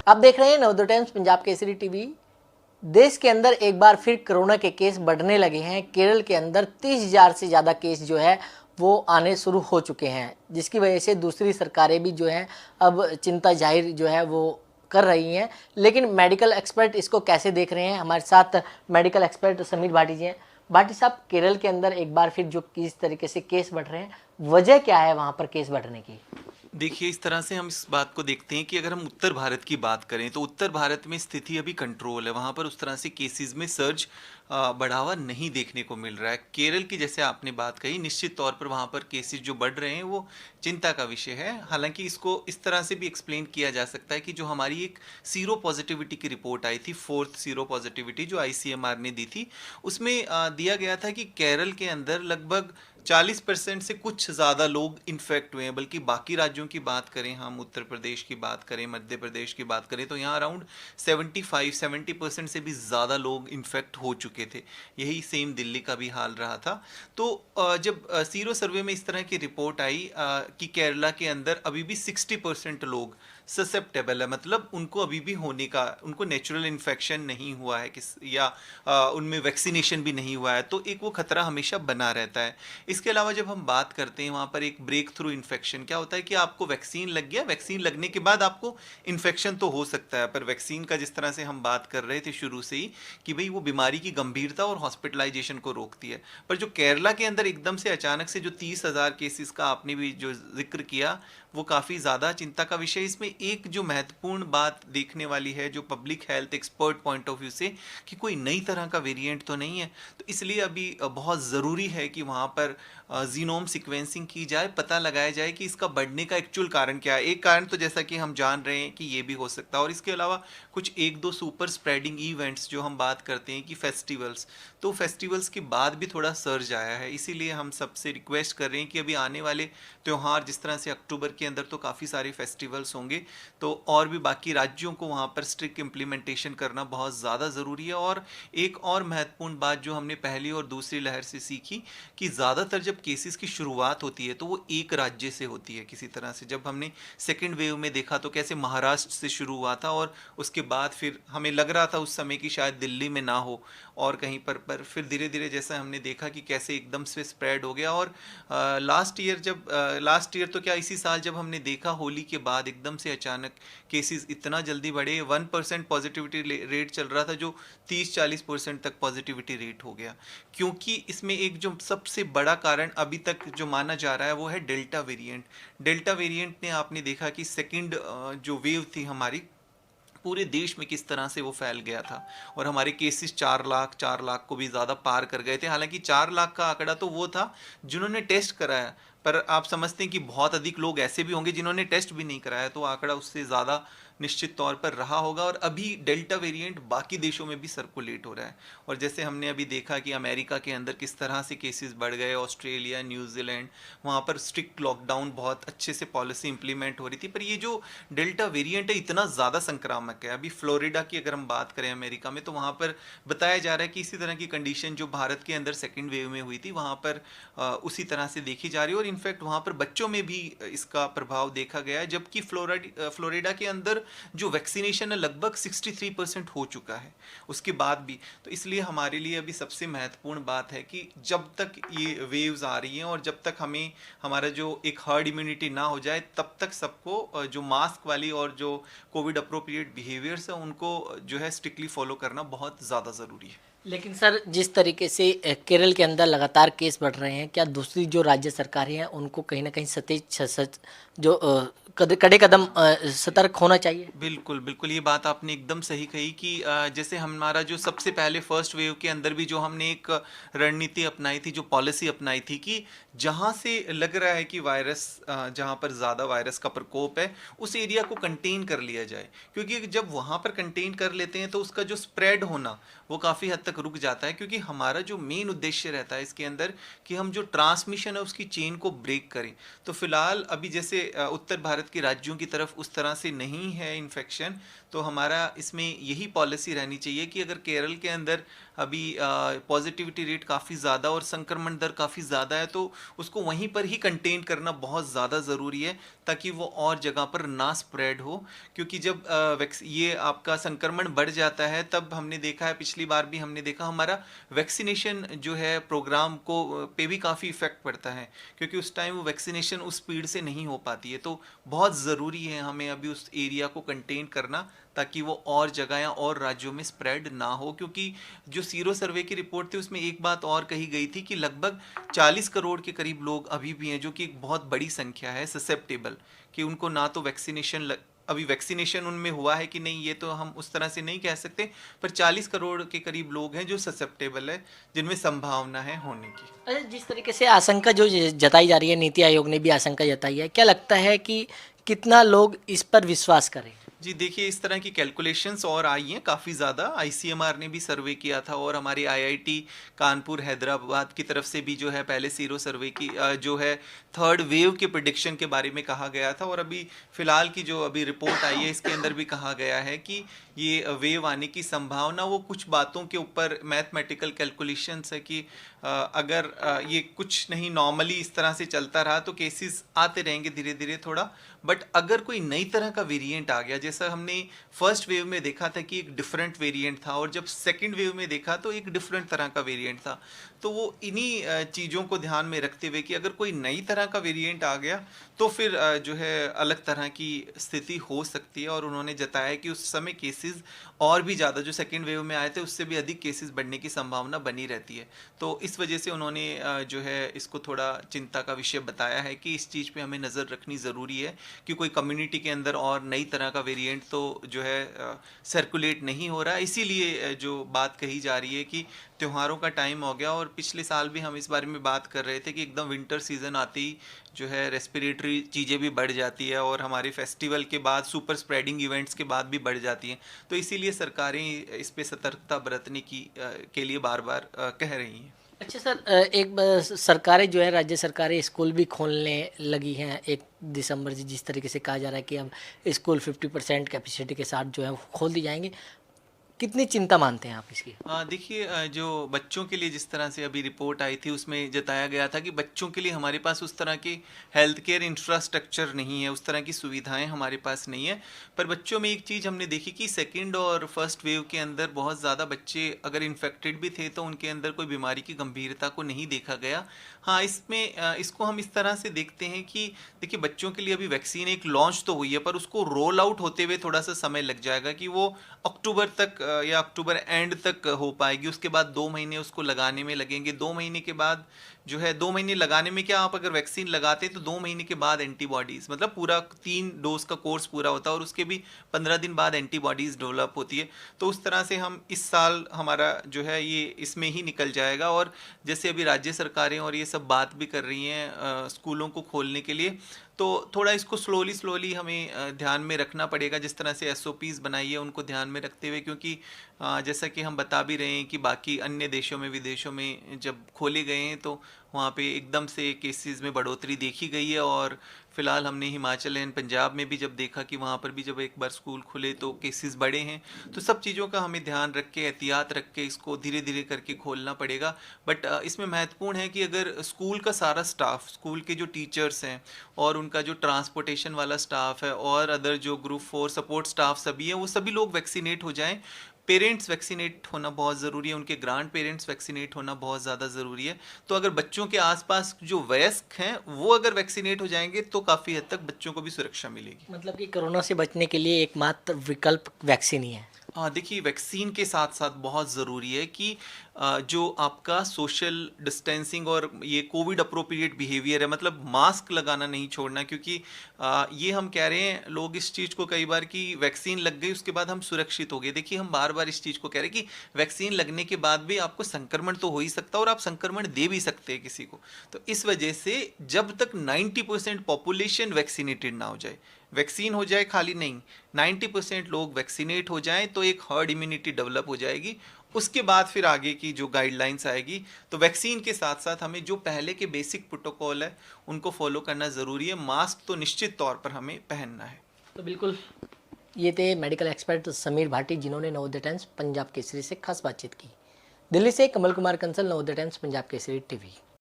आप देख रहे हैं नवोदय टाइम्स पंजाब केसरी टीवी। देश के अंदर एक बार फिर कोरोना के केस बढ़ने लगे हैं। केरल के अंदर 30,000 से ज़्यादा केस जो है वो आने शुरू हो चुके हैं, जिसकी वजह से दूसरी सरकारें भी जो हैं अब चिंता जाहिर जो है वो कर रही हैं। लेकिन मेडिकल एक्सपर्ट इसको कैसे देख रहे हैं, हमारे साथ मेडिकल एक्सपर्ट समीर भाटी जी हैं। भाटी साहब, केरल के अंदर एक बार फिर जो किस तरीके से केस बढ़ रहे हैं, वजह क्या है वहाँ पर केस बढ़ने की? देखिए, इस तरह से हम इस बात को देखते हैं कि अगर हम उत्तर भारत की बात करें तो उत्तर भारत में स्थिति अभी कंट्रोल है। वहाँ पर उस तरह से केसेस में सर्ज बढ़ावा नहीं देखने को मिल रहा है। केरल की जैसे आपने बात कही, निश्चित तौर पर वहाँ पर केसेस जो बढ़ रहे हैं वो चिंता का विषय है। हालांकि इसको इस तरह से भी एक्सप्लेन किया जा सकता है कि जो हमारी एक सीरो पॉजिटिविटी की रिपोर्ट आई थी, फोर्थ सीरो पॉजिटिविटी जो आईसीएमआर ने दी थी, उसमें दिया गया था कि केरल के अंदर लगभग 40% से कुछ ज़्यादा लोग इन्फेक्ट हुए हैं। बल्कि बाकी राज्यों की बात करें, हम उत्तर प्रदेश की बात करें, मध्य प्रदेश की बात करें, तो यहाँ अराउंड 70% से भी ज़्यादा लोग इन्फेक्ट हो चुके थे। यही सेम दिल्ली का भी हाल रहा था। तो जब सीरो सर्वे में इस तरह की रिपोर्ट आई कि केरला के अंदर अभी भी 60% लोग ससेप्टेबल है, मतलब उनको अभी भी होने का, उनको नेचुरल इन्फेक्शन नहीं हुआ है या उनमें वैक्सीनेशन भी नहीं हुआ है, तो एक वो खतरा हमेशा बना रहता है। इसके अलावा जब हम बात करते हैं वहाँ पर एक ब्रेक थ्रू इन्फेक्शन, क्या होता है कि आपको वैक्सीन लग गया, वैक्सीन लगने के बाद आपको इन्फेक्शन तो हो सकता है, पर वैक्सीन का जिस तरह से हम बात कर रहे थे शुरू से ही कि भाई वो बीमारी की गंभीरता और हॉस्पिटलाइजेशन को रोकती है। पर जो केरला के अंदर एकदम से अचानक से जो 30,000 केसेस का आपने भी जो जिक्र किया, वो काफ़ी ज़्यादा चिंता का विषय। इसमें एक जो महत्वपूर्ण बात देखने वाली है जो public health expert point of view से, कि कोई नई तरह का वेरिएंट तो नहीं है। तो इसलिए अभी बहुत ज़रूरी है कि वहाँ पर जीनोम सीक्वेंसिंग की जाए, पता लगाया जाए कि इसका बढ़ने का एक्चुअल कारण क्या है। एक कारण तो जैसा कि हम जान रहे हैं कि ये भी हो सकता है, और इसके अलावा कुछ एक दो सुपर स्प्रेडिंग इवेंट्स जो हम बात करते हैं कि फेस्टिवल्स, तो फेस्टिवल्स के बाद भी थोड़ा सर्ज आया है। इसीलिए हम सबसे रिक्वेस्ट कर रहे हैं कि अभी आने वाले त्यौहार, जिस तरह से अक्टूबर के अंदर तो काफ़ी सारे फेस्टिवल्स होंगे, तो और भी बाकी राज्यों को वहाँ पर स्ट्रिक्ट इम्प्लीमेंटेशन करना बहुत ज़्यादा ज़रूरी है। और एक और महत्वपूर्ण बात जो हमने पहली और दूसरी लहर से सीखी, कि ज़्यादातर जब केसेस की शुरुआत होती है तो वो एक राज्य से होती है किसी तरह से। जब हमने सेकेंड वेव में देखा तो कैसे महाराष्ट्र से शुरू हुआ था, और उसके बाद फिर हमें लग रहा था उस समय कि शायद दिल्ली में ना हो और कहीं पर फिर धीरे धीरे जैसा हमने देखा कि कैसे एकदम से स्प्रेड हो गया। और लास्ट ईयर तो क्या, इसी साल जब हमने देखा होली के बाद एकदम से अचानक केसेस इतना जल्दी बढ़े, 1% पॉजिटिविटी रेट चल रहा था जो 30-40% तक पॉजिटिविटी रेट हो गया। क्योंकि इसमें एक जो सबसे बड़ा कारण अभी तक जो माना जा रहा है वो है डेल्टा वेरिएंट। डेल्टा वेरिएंट ने, आपने देखा कि सेकंड जो वेव थी हमारी, पूरे देश में किस तरह से वो फैल गया था, और हमारे केसेस 4 लाख को भी ज़्यादा पार कर गए थे। हालांकि 4 लाख का आंकड़ा तो वो था जिन्होंने टेस्ट कराया, पर आप समझते हैं कि बहुत अधिक लोग ऐसे भी होंगे जिन्होंने टेस्ट भी नहीं कराया, तो आंकड़ा उससे ज़्यादा निश्चित तौर पर रहा होगा। और अभी डेल्टा वेरिएंट बाकी देशों में भी सर्कुलेट हो रहा है, और जैसे हमने अभी देखा कि अमेरिका के अंदर किस तरह से केसेस बढ़ गए, ऑस्ट्रेलिया, न्यूजीलैंड, वहाँ पर स्ट्रिक्ट लॉकडाउन, बहुत अच्छे से पॉलिसी इंप्लीमेंट हो रही थी। पर ये जो डेल्टा वेरिएंट है इतना ज़्यादा संक्रामक है। अभी फ्लोरिडा की अगर हम बात करें अमेरिका में, तो वहाँ पर बताया जा रहा है कि इसी तरह की कंडीशन जो भारत के अंदर सेकेंड वेव में हुई थी, वहाँ पर उसी तरह से देखी जा रही है। और इनफैक्ट वहाँ पर बच्चों में भी इसका प्रभाव देखा गया है, जबकि फ्लोरिडा के अंदर जो वैक्सीनेशन है लगभग 63% हो चुका है उसके बाद भी। तो इसलिए हमारे लिए अभी सबसे महत्वपूर्ण बात है कि जब तक ये वेव्स आ रही हैं और जब तक हमें हमारा जो एक हर्ड इम्यूनिटी ना हो जाए, तब तक सबको जो मास्क वाली और जो कोविड अप्रोप्रिएट बिहेवियर्स है उनको जो है स्ट्रिक्टली फॉलो करना बहुत ज़्यादा ज़रूरी है। लेकिन सर, जिस तरीके से केरल के अंदर लगातार केस बढ़ रहे हैं, क्या दूसरी जो राज्य सरकारें हैं उनको कहीं ना कहीं सतेज जो कड़े कदम सतर्क होना चाहिए? बिल्कुल बिल्कुल, ये बात आपने एकदम सही कही कि जैसे हमारा जो सबसे पहले फर्स्ट वेव के अंदर भी जो हमने एक रणनीति अपनाई थी, जो पॉलिसी अपनाई थी कि जहाँ से लग रहा है कि वायरस, जहाँ पर ज़्यादा वायरस का प्रकोप है, उस एरिया को कंटेन कर लिया जाए। क्योंकि जब वहाँ पर कंटेन कर लेते हैं तो उसका जो स्प्रेड होना वो काफ़ी हद तक रुक जाता है। क्योंकि हमारा जो मेन उद्देश्य रहता है इसके अंदर कि हम जो ट्रांसमिशन है उसकी चेन को ब्रेक करें। तो फिलहाल अभी जैसे उत्तर भारत के राज्यों की तरफ उस तरह से नहीं है इन्फेक्शन, तो हमारा इसमें यही पॉलिसी रहनी चाहिए कि अगर केरल के अंदर अभी पॉजिटिविटी रेट काफ़ी ज़्यादा और संक्रमण दर काफ़ी ज़्यादा है, तो उसको वहीं पर ही कंटेन करना बहुत ज़्यादा ज़रूरी है ताकि वो और जगह पर ना स्प्रेड हो। क्योंकि जब ये आपका संक्रमण बढ़ जाता है, तब हमने देखा है, पिछली बार भी हमने देखा, हमारा वैक्सीनेशन जो है प्रोग्राम को पे भी काफ़ी इफेक्ट पड़ता है, क्योंकि उस टाइम वो वैक्सीनेशन उस स्पीड से नहीं हो पाती है। तो बहुत ज़रूरी है हमें अभी उस एरिया को कंटेन करना ताकि वो और जगह या और राज्यों में स्प्रेड ना हो। क्योंकि जो सीरो सर्वे की रिपोर्ट थी उसमें एक बात और कही गई थी कि लगभग 40 करोड़ के करीब लोग अभी भी हैं, जो कि एक बहुत बड़ी संख्या है, ससेप्टेबल, कि उनको ना तो वैक्सीनेशन अभी वैक्सीनेशन उनमें हुआ है कि नहीं, ये तो हम उस तरह से नहीं कह सकते, पर 40 करोड़ के करीब लोग हैं जो ससेप्टेबल है, जिनमें संभावना है होने की। अच्छा, जिस तरीके से आशंका जो जताई जा रही है, नीति आयोग ने भी आशंका जताई है, क्या लगता है कि कितना लोग इस पर विश्वास करें? जी देखिए, इस तरह की कैलकुलेशंस और आई हैं काफ़ी ज़्यादा। आईसीएमआर ने भी सर्वे किया था और हमारे आईआईटी कानपुर हैदराबाद की तरफ से भी जो है पहले सीरो सर्वे की जो है थर्ड वेव के प्रिडिक्शन के बारे में कहा गया था। और अभी फ़िलहाल की जो अभी रिपोर्ट आई है, इसके अंदर भी कहा गया है कि ये वेव आने की संभावना, वो कुछ बातों के ऊपर मैथमेटिकल कैलकुलेशंस है कि अगर ये कुछ नहीं नॉर्मली इस तरह से चलता रहा तो केसेस आते रहेंगे धीरे धीरे थोड़ा, बट अगर कोई नई तरह का वेरिएंट आ गया, जैसा हमने फर्स्ट वेव में देखा था कि एक डिफरेंट वेरिएंट था, और जब सेकंड वेव में देखा तो एक डिफरेंट तरह का वेरिएंट था, तो वो इन्हीं चीज़ों को ध्यान में रखते हुए कि अगर कोई नई तरह का वेरिएंट आ गया तो फिर जो है अलग तरह की स्थिति हो सकती है। और उन्होंने जताया कि उस समय केसेस और भी ज़्यादा, जो सेकेंड वेव में आए थे उससे भी अधिक केसेस बढ़ने की संभावना बनी रहती है। तो इस वजह से उन्होंने जो है इसको थोड़ा चिंता का विषय बताया है कि इस चीज़ पे हमें नज़र रखनी ज़रूरी है कि कोई कम्युनिटी के अंदर और नई तरह का वेरिएंट तो जो है सर्कुलेट नहीं हो रहा है। इसीलिए जो बात कही जा रही है कि त्योहारों का टाइम हो गया, और पिछले साल भी हम इस बारे में बात कर रहे थे कि एकदम विंटर सीजन आते ही जो है रेस्पिरेटरी चीज़ें भी बढ़ जाती है, और हमारे फेस्टिवल के बाद सुपर स्प्रेडिंग इवेंट्स के बाद भी बढ़ जाती हैं। तो इसीलिए सरकारें इस पे सतर्कता बरतने की के लिए बार बार कह रही हैं। अच्छा सर, सरकारें जो है, राज्य सरकारें स्कूल भी खोलने लगी हैं 1 दिसंबर से, जिस तरीके से कहा जा रहा है कि अब स्कूल 50% कैपेसिटी के साथ जो है वो खोल दी जाएंगे। कितनी चिंता मानते हैं आप इसकी? देखिए, जो बच्चों के लिए जिस तरह से अभी रिपोर्ट आई थी उसमें जताया गया था कि बच्चों के लिए हमारे पास उस तरह की हेल्थ केयर इंफ्रास्ट्रक्चर नहीं है, उस तरह की सुविधाएं हमारे पास नहीं है। पर बच्चों में एक चीज़ हमने देखी कि सेकंड और फर्स्ट वेव के अंदर बहुत ज़्यादा बच्चे अगर इन्फेक्टेड भी थे तो उनके अंदर कोई बीमारी की गंभीरता को नहीं देखा गया। हाँ, इसमें इसको हम इस तरह से देखते हैं कि देखिए, बच्चों के लिए अभी वैक्सीन एक लॉन्च तो हुई है, पर उसको रोल आउट होते हुए थोड़ा सा समय लग जाएगा कि वो अक्टूबर तक या अक्टूबर एंड तक हो पाएगी। उसके बाद 2 महीने उसको लगाने में लगेंगे। 2 महीने के बाद जो है, 2 महीने लगाने में क्या, आप अगर वैक्सीन लगाते हैं तो 2 महीने के बाद एंटीबॉडीज़, मतलब पूरा 3 डोज का कोर्स पूरा होता है और उसके भी 15 दिन बाद एंटीबॉडीज़ डेवलप होती है। तो उस तरह से हम इस साल हमारा जो है ये इसमें ही निकल जाएगा। और जैसे अभी राज्य सरकारें और ये सब बात भी कर रही हैं स्कूलों को खोलने के लिए, तो थोड़ा इसको स्लोली हमें ध्यान में रखना पड़ेगा। जिस तरह से एसओपीज़ बनाई है उनको ध्यान में रखते हुए, क्योंकि जैसा कि हम बता भी रहे हैं कि बाकी अन्य देशों में, विदेशों में जब खोले गए हैं तो वहाँ पे एकदम से केसेस में बढ़ोतरी देखी गई है। और फिलहाल हमने हिमाचल एंड पंजाब में भी जब देखा कि वहाँ पर भी जब एक बार स्कूल खुले तो केसेस बढ़े हैं। तो सब चीज़ों का हमें ध्यान रख के, एहतियात रख के इसको धीरे धीरे करके खोलना पड़ेगा। बट इसमें महत्वपूर्ण है कि अगर स्कूल का सारा स्टाफ, स्कूल के जो टीचर्स हैं और उनका जो ट्रांसपोर्टेशन वाला स्टाफ है और अदर जो ग्रुप 4 सपोर्ट स्टाफ सभी हैं, वो सभी लोग वैक्सीनेट हो जाएं। पेरेंट्स वैक्सीनेट होना बहुत ज़रूरी है, उनके ग्रांड पेरेंट्स वैक्सीनेट होना बहुत ज़्यादा ज़रूरी है। तो अगर बच्चों के आसपास जो वयस्क हैं वो अगर वैक्सीनेट हो जाएंगे तो काफ़ी हद तक बच्चों को भी सुरक्षा मिलेगी। मतलब कि कोरोना से बचने के लिए एकमात्र विकल्प वैक्सीन ही है। हाँ, देखिए, वैक्सीन के साथ साथ बहुत ज़रूरी है कि जो आपका सोशल डिस्टेंसिंग और ये कोविड अप्रोप्रिएट बिहेवियर है, मतलब मास्क लगाना नहीं छोड़ना। क्योंकि ये हम कह रहे हैं लोग इस चीज़ को कई बार कि वैक्सीन लग गई उसके बाद हम सुरक्षित हो गए। देखिए, हम बार बार इस चीज़ को कह रहे हैं कि वैक्सीन लगने के बाद भी आपको संक्रमण तो हो ही सकता है और आप संक्रमण दे भी सकते हैं किसी को। तो इस वजह से जब तक 90% पॉपुलेशन वैक्सीनेटेड ना हो जाए, वैक्सीन हो जाए खाली नहीं, 90% लोग वैक्सीनेट हो जाएं तो एक हर्ड इम्यूनिटी डेवलप हो जाएगी। उसके बाद फिर आगे की जो गाइडलाइंस आएगी, तो वैक्सीन के साथ साथ हमें जो पहले के बेसिक प्रोटोकॉल है उनको फॉलो करना ज़रूरी है। मास्क तो निश्चित तौर पर हमें पहनना है। तो बिल्कुल, ये थे मेडिकल एक्सपर्ट समीर भाटी, जिन्होंने नवोदय टाइम्स पंजाब केसरी से खास बातचीत की। दिल्ली से कमल कुमार कंसल, नवोदय टाइम्स, पंजाब केसरी टीवी।